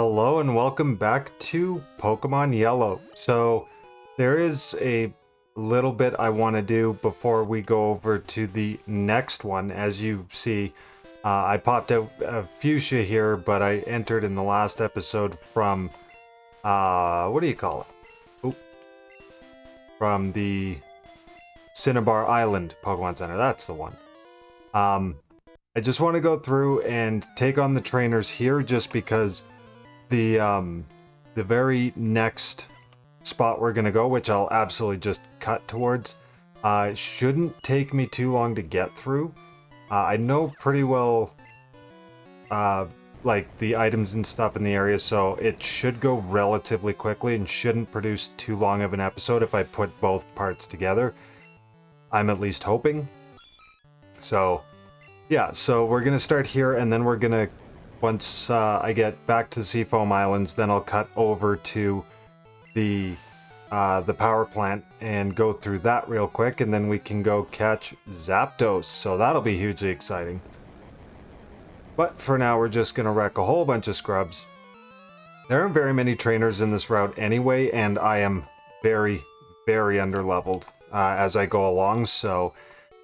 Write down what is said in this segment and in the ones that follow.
Hello and welcome back to Pokemon Yellow. So there is a little bit I want to do before we go over to the next one. As you see, I popped out a fuchsia here, but I entered in the last episode from, what do you call it? Oop. From the Cinnabar Island Pokemon Center. That's the one. I just want to go through and take on the trainers here just because the very next spot we're gonna go, which I'll absolutely just cut towards, shouldn't take me too long to get through. I know pretty well like the items and stuff in the area, so it should go relatively quickly and shouldn't produce too long of an episode if I put both parts together. I'm at least hoping. So yeah, so we're gonna start here, and then we're gonna, once I get back to the Seafoam Islands, then I'll cut over to the power plant and go through that real quick, and then we can go catch Zapdos. So that'll be hugely exciting. But for now, we're just gonna wreck a whole bunch of scrubs. There aren't very many trainers in this route anyway, and I am very, very underleveled as I go along. So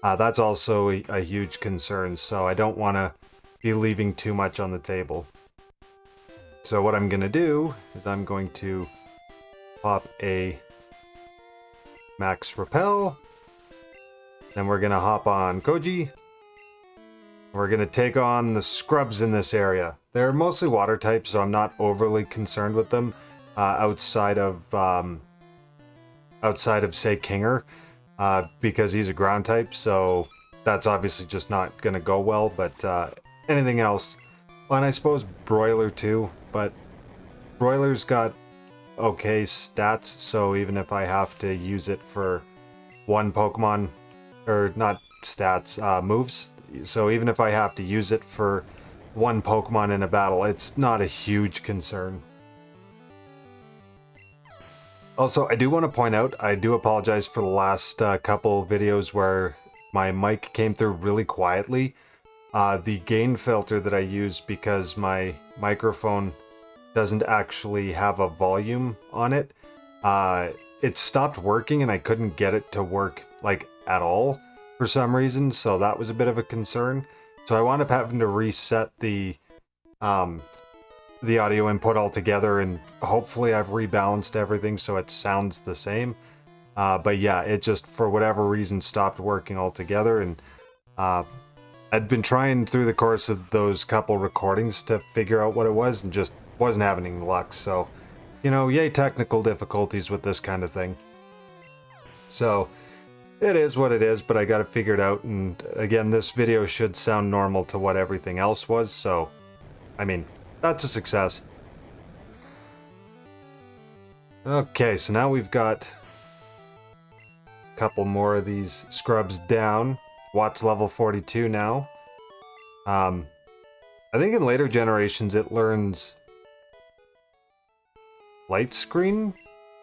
that's also a huge concern. So I don't want to be leaving too much on the table. So what I'm going to do is I'm going to pop a max repel. Then we're going to hop on Koji. We're going to take on the scrubs in this area. They're mostly water types, so I'm not overly concerned with them outside of say Kinger, because he's a ground type, so that's obviously just not going to go well, but anything else, well, and I suppose Broiler too, but Broiler's got okay stats, so even if I have to use it for one Pokemon, or not stats, moves, so even if I have to use it for one Pokemon in a battle, it's not a huge concern. Also, I do want to point out, I do apologize for the last couple videos where my mic came through really quietly. The gain filter that I use, because my microphone doesn't actually have a volume on it, it stopped working and I couldn't get it to work like at all for some reason, so that was a bit of a concern. So I wound up having to reset the audio input altogether, and hopefully I've rebalanced everything so it sounds the same. But yeah, it just for whatever reason stopped working altogether, and I'd been trying through the course of those couple recordings to figure out what it was and just wasn't having any luck. So, you know, yay technical difficulties with this kind of thing. So it is what it is, but I got it figured out, and again, this video should sound normal to what everything else was, so I mean, that's a success. Okay, so now we've got a couple more of these scrubs down. Watt's level 42 now. I think in later generations it learns Light Screen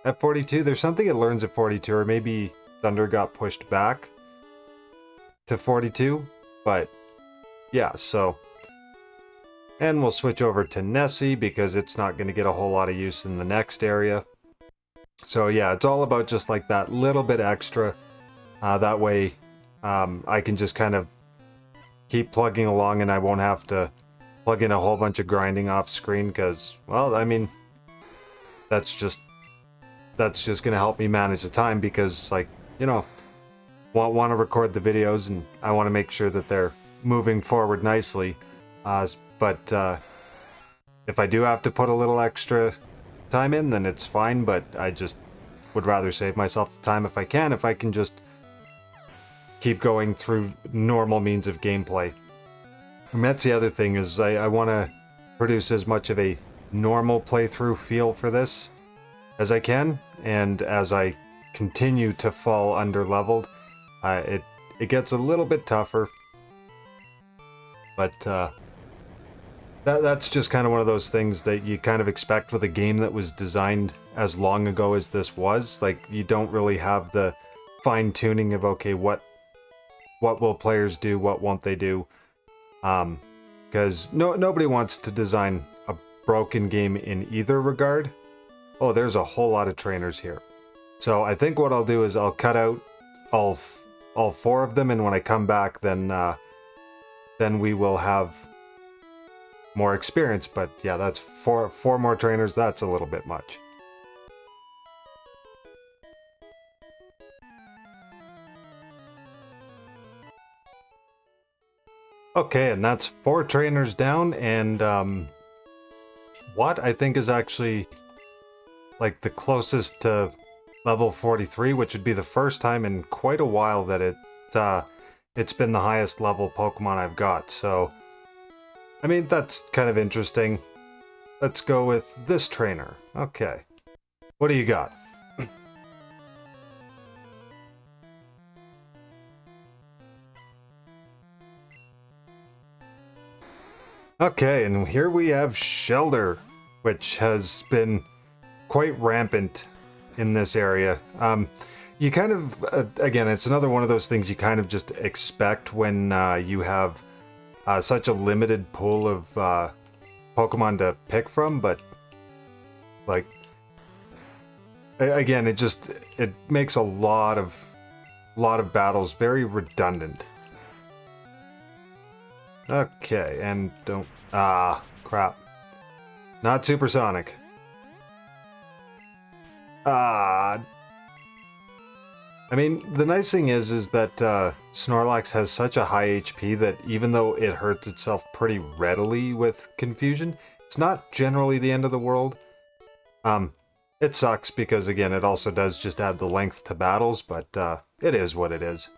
at 42. There's something it learns at 42, or maybe Thunder got pushed back to 42. But yeah, so. And we'll switch over to Nessie because it's not going to get a whole lot of use in the next area. So yeah, it's all about just like that little bit extra. That way I can just kind of keep plugging along and I won't have to plug in a whole bunch of grinding off screen because, well, I mean, that's just going to help me manage the time because, like, you know, want to record the videos and I want to make sure that they're moving forward nicely. But if I do have to put a little extra time in, then it's fine, but I just would rather save myself the time if I can just keep going through normal means of gameplay. And that's the other thing, is I want to produce as much of a normal playthrough feel for this as I can, and as I continue to fall underleveled, it gets a little bit tougher, but that's just kind of one of those things that you kind of expect with a game that was designed as long ago as this was. Like, you don't really have the fine-tuning of, okay, what will players do, what won't they do, because nobody wants to design a broken game in either regard. Oh, there's a whole lot of trainers here. So I think what I'll do is I'll cut out all 4 of them, and when I come back, then we will have more experience. But yeah, that's four more trainers. That's a little bit much. Okay, and that's 4 trainers down, and what I think is actually like the closest to level 43, which would be the first time in quite a while that it's been the highest level Pokemon I've got. So, I mean, that's kind of interesting. Let's go with this trainer. Okay. What do you got? Okay, and here we have Shelder, which has been quite rampant in this area. You kind of, again, it's another one of those things you kind of just expect when you have such a limited pool of Pokemon to pick from, but like, again, it makes a lot of battles very redundant. Okay, and don't... Ah, crap. Not supersonic. Ah. I mean, the nice thing is that Snorlax has such a high HP that even though it hurts itself pretty readily with confusion, it's not generally the end of the world. It sucks because, again, it also does just add the length to battles, but it is what it is.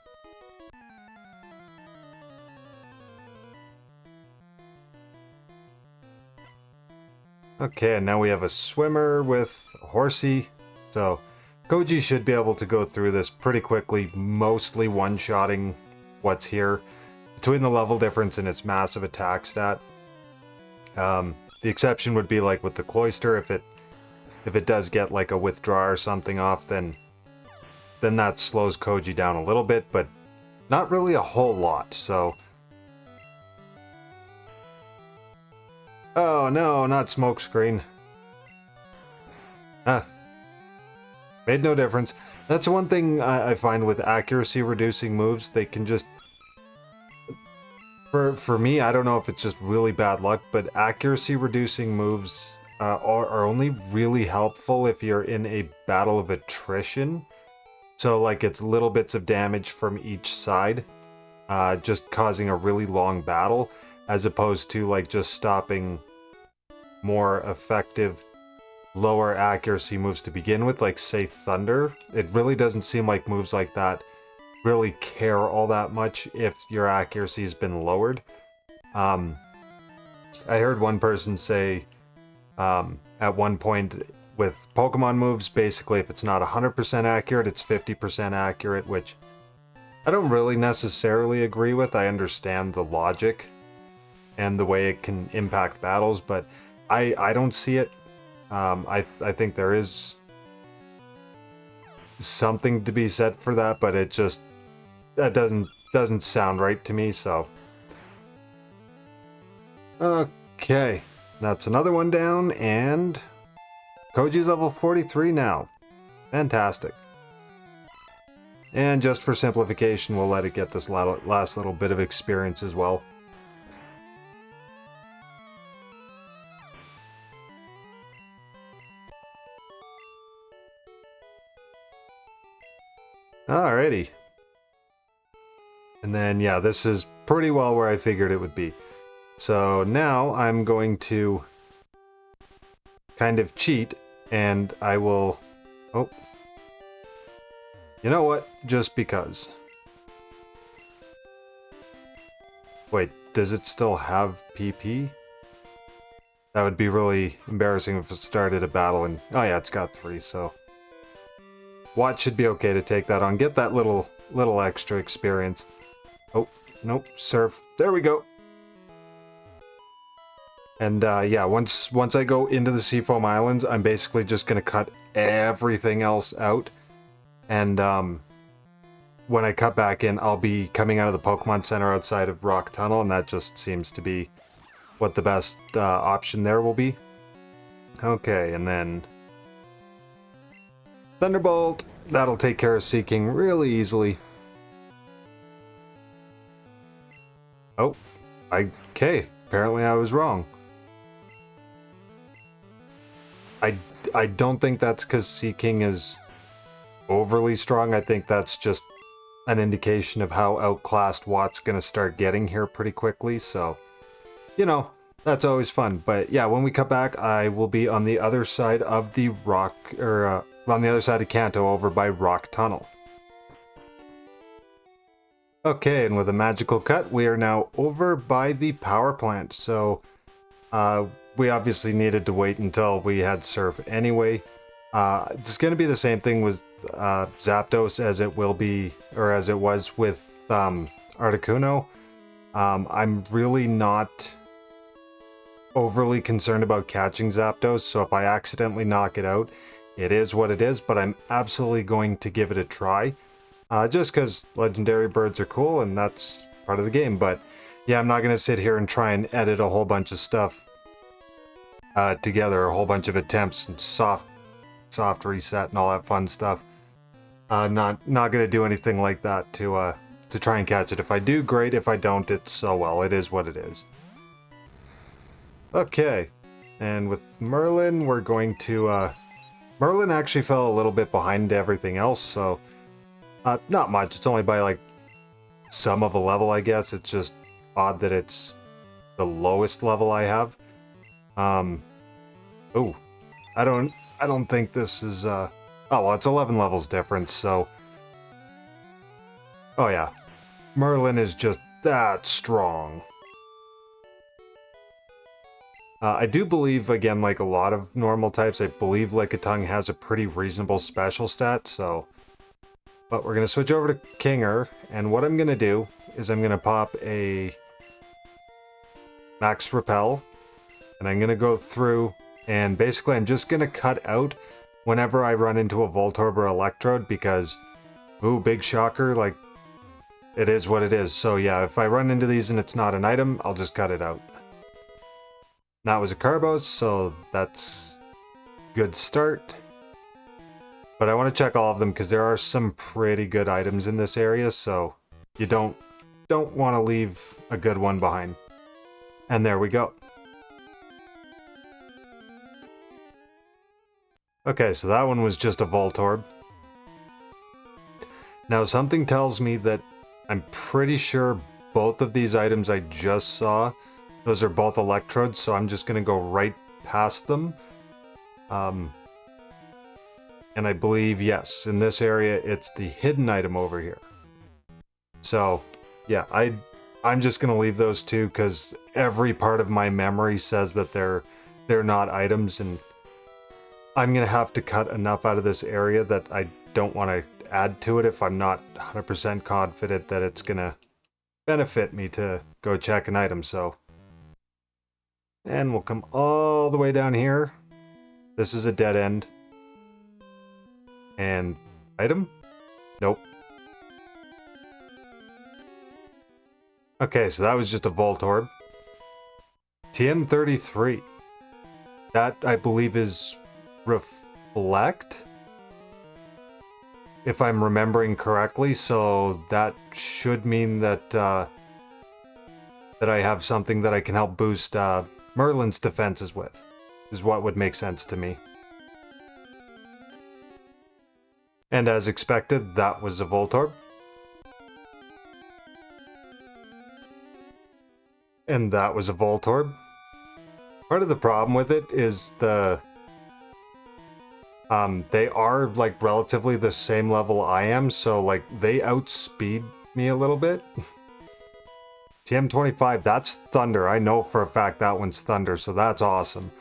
Okay, and now we have a swimmer with a Horsey. So Koji should be able to go through this pretty quickly, mostly one-shotting what's here. Between the level difference and its massive attack stat. The exception would be like with the Cloyster, if it does get like a withdraw or something off, then that slows Koji down a little bit, but not really a whole lot, so... Oh no, not smokescreen. Ah. Made no difference. That's one thing I find with accuracy reducing moves. They can just... For me, I don't know if it's just really bad luck, but accuracy reducing moves are only really helpful if you're in a battle of attrition. So like it's little bits of damage from each side, just causing a really long battle, as opposed to like just stopping more effective lower accuracy moves to begin with, like say Thunder. It really doesn't seem like moves like that really care all that much if your accuracy has been lowered. I heard one person say at one point with Pokemon moves, basically if it's not 100% accurate, it's 50% accurate, which I don't really necessarily agree with. I understand the logic and the way it can impact battles, but I don't see it. I think there is something to be said for that, but it just that doesn't sound right to me. So okay, that's another one down, and Koji's level 43 now. Fantastic. And just for simplification, we'll let it get this last little bit of experience as well. Alrighty. And then, yeah, this is pretty well where I figured it would be. So now I'm going to kind of cheat, and I will... Oh. You know what? Just because. Wait, does it still have PP? That would be really embarrassing if it started a battle and... Oh yeah, it's got 3, so... Watt should be okay to take that on. Get that little extra experience. Oh, nope, Surf. There we go. And yeah, once I go into the Seafoam Islands, I'm basically just going to cut everything else out. And when I cut back in, I'll be coming out of the Pokemon Center outside of Rock Tunnel, and that just seems to be what the best option there will be. Okay, and then Thunderbolt. That'll take care of Seeking really easily. Oh, okay. Apparently I was wrong. I don't think that's because Seeking is overly strong. I think that's just an indication of how outclassed Watt's gonna start getting here pretty quickly, so, you know, that's always fun. But yeah, when we come back, I will be on the other side of the rock, or on the other side of Kanto over by Rock Tunnel. Okay, and with a magical cut, we are now over by the power plant, so we obviously needed to wait until we had Surf anyway. It's going to be the same thing with Zapdos as it will be, or as it was with Articuno. I'm really not overly concerned about catching Zapdos, so if I accidentally knock it out, it is what it is, but I'm absolutely going to give it a try. Just because legendary birds are cool and that's part of the game, but yeah, I'm not going to sit here and try and edit a whole bunch of stuff together, a whole bunch of attempts and soft reset and all that fun stuff. Not going to do anything like that to try and catch it. If I do, great. If I don't, it's oh well. It is what it is. Okay, and with Merlin, we're going to Merlin actually fell a little bit behind everything else, so not much. It's only by like some of a level, I guess. It's just odd that it's the lowest level I have. Oh, I don't think this is oh well, it's 11 levels difference, so oh yeah, Merlin is just that strong. I do believe, again, like a lot of normal types, I believe Lickitung has a pretty reasonable special stat, so but we're going to switch over to Kinger, and what I'm going to do is I'm going to pop a Max Repel, and I'm going to go through, and basically I'm just going to cut out whenever I run into a Voltorb or Electrode, because, ooh, big shocker, like, it is what it is. So yeah, if I run into these and it's not an item, I'll just cut it out. That was a Carbos, so that's good start. But I want to check all of them because there are some pretty good items in this area, so you don't want to leave a good one behind. And there we go. Okay, so that one was just a Voltorb. Now something tells me that I'm pretty sure both of these items I just saw, those are both Electrodes, so I'm just going to go right past them. And I believe, yes, in this area, it's the hidden item over here. So, yeah, I'm just going to leave those two because every part of my memory says that they're not items, and I'm going to have to cut enough out of this area that I don't want to add to it if I'm not 100% confident that it's going to benefit me to go check an item, so. And we'll come all the way down here. This is a dead end. And item? Nope. Okay, so that was just a Voltorb. TM33. That, I believe, is Reflect? If I'm remembering correctly, so that should mean that that I have something that I can help boost Merlin's defenses with, is what would make sense to me. And as expected, that was a Voltorb. And that was a Voltorb. Part of the problem with it is they are like relatively the same level I am, so like they outspeed me a little bit. TM25, that's Thunder. I know for a fact that one's Thunder, so that's awesome.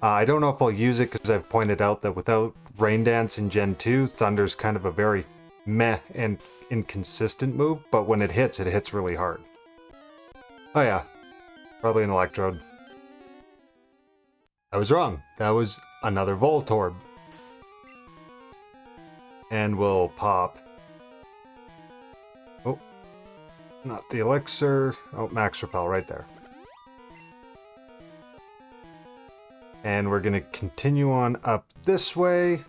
I don't know if I'll use it because I've pointed out that without Rain Dance in Gen 2, Thunder's kind of a very meh and inconsistent move, but when it hits really hard. Oh yeah, probably an Electrode. I was wrong. That was another Voltorb. And we'll pop... Oh, not the Elixir. Oh, Max Repel right there. And we're going to continue on up this way.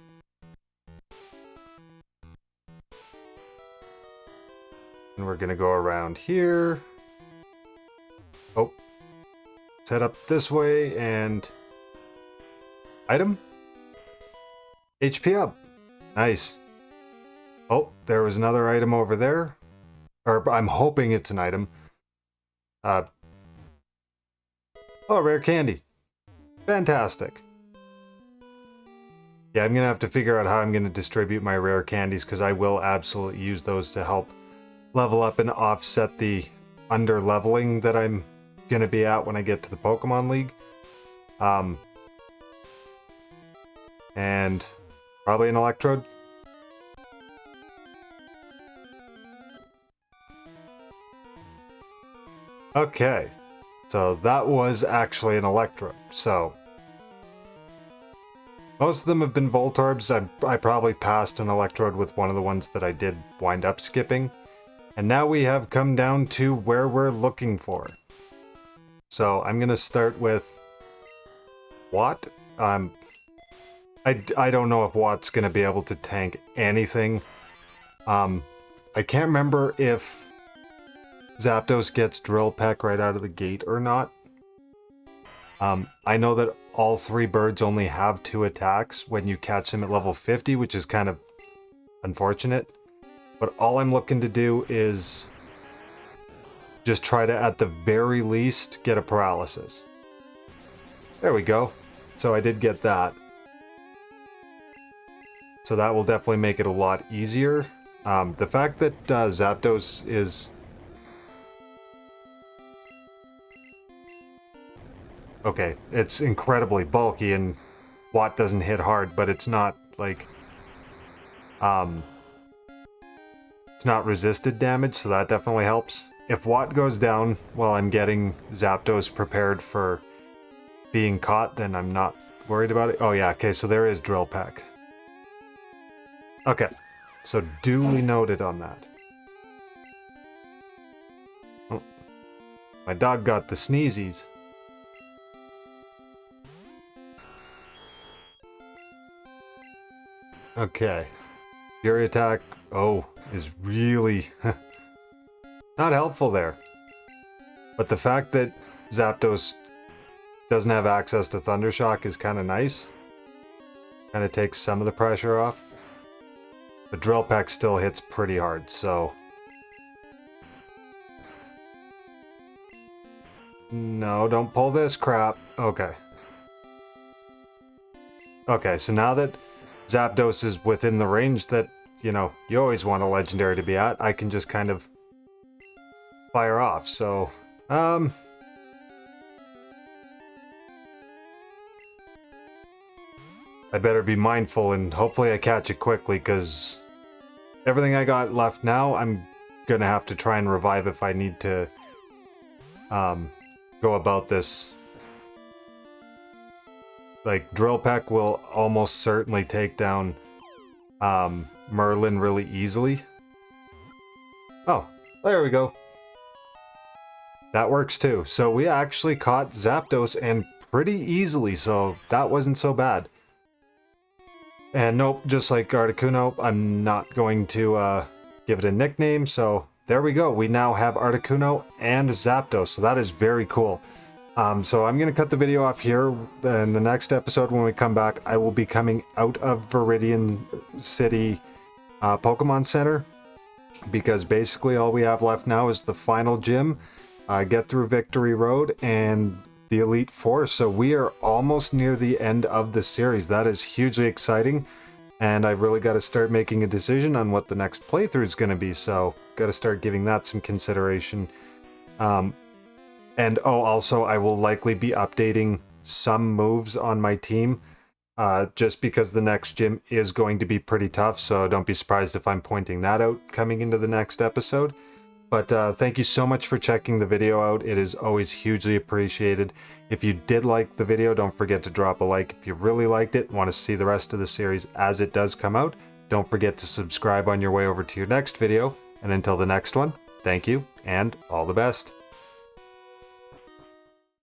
And we're going to go around here. Oh. Set up this way and... Item? HP up. Nice. Oh, there was another item over there. Or I'm hoping it's an item. Oh, rare candy. Fantastic. Yeah, I'm going to have to figure out how I'm going to distribute my rare candies, because I will absolutely use those to help level up and offset the under-leveling that I'm going to be at when I get to the Pokemon League. And probably an Electrode. Okay, so that was actually an Electrode, so... Most of them have been Voltorbs. I probably passed an Electrode with one of the ones that I did wind up skipping. And now we have come down to where we're looking for. So I'm going to start with... Watt? I don't know if Watt's going to be able to tank anything. I can't remember if Zapdos gets Drill Peck right out of the gate or not. I know that all three birds only have 2 attacks when you catch them at level 50, which is kind of unfortunate. But all I'm looking to do is just try to, at the very least, get a paralysis. There we go. So I did get that. So that will definitely make it a lot easier. The fact that Zapdos is... Okay, it's incredibly bulky and Watt doesn't hit hard, but it's not, like... It's not resisted damage, so that definitely helps. If Watt goes down while I'm getting Zapdos prepared for being caught, then I'm not worried about it. Oh yeah, okay, so there is Drill Peck. Okay, so duly noted on that. Oh, my dog got the sneezies. Okay, Fury Attack, oh, is really not helpful there. But the fact that Zapdos doesn't have access to Thunder Shock is kind of nice. Kind of takes some of the pressure off. But Drill Peck still hits pretty hard, so... No, don't pull this crap. Okay. Okay, so now that Zapdos is within the range that, you know, you always want a legendary to be at, I can just kind of fire off, so... I better be mindful and hopefully I catch it quickly, because everything I got left now, I'm gonna have to try and revive if I need to go about this. Like, Drill Peck will almost certainly take down Merlin really easily. Oh, there we go. That works too. So we actually caught Zapdos, and pretty easily, so that wasn't so bad. And nope, just like Articuno, I'm not going to give it a nickname, so there we go. We now have Articuno and Zapdos, so that is very cool. So I'm going to cut the video off here. In the next episode, when we come back, I will be coming out of Viridian City Pokemon Center, because basically all we have left now is the final gym, get through Victory Road, and the Elite Four. So we are almost near the end of the series. That is hugely exciting, and I've really got to start making a decision on what the next playthrough is going to be, so got to start giving that some consideration. And oh, also, I will likely be updating some moves on my team, just because the next gym is going to be pretty tough, so don't be surprised if I'm pointing that out coming into the next episode. But thank you so much for checking the video out. It is always hugely appreciated. If you did like the video, don't forget to drop a like. If you really liked it, want to see the rest of the series as it does come out, don't forget to subscribe on your way over to your next video. And until the next one, thank you, and all the best.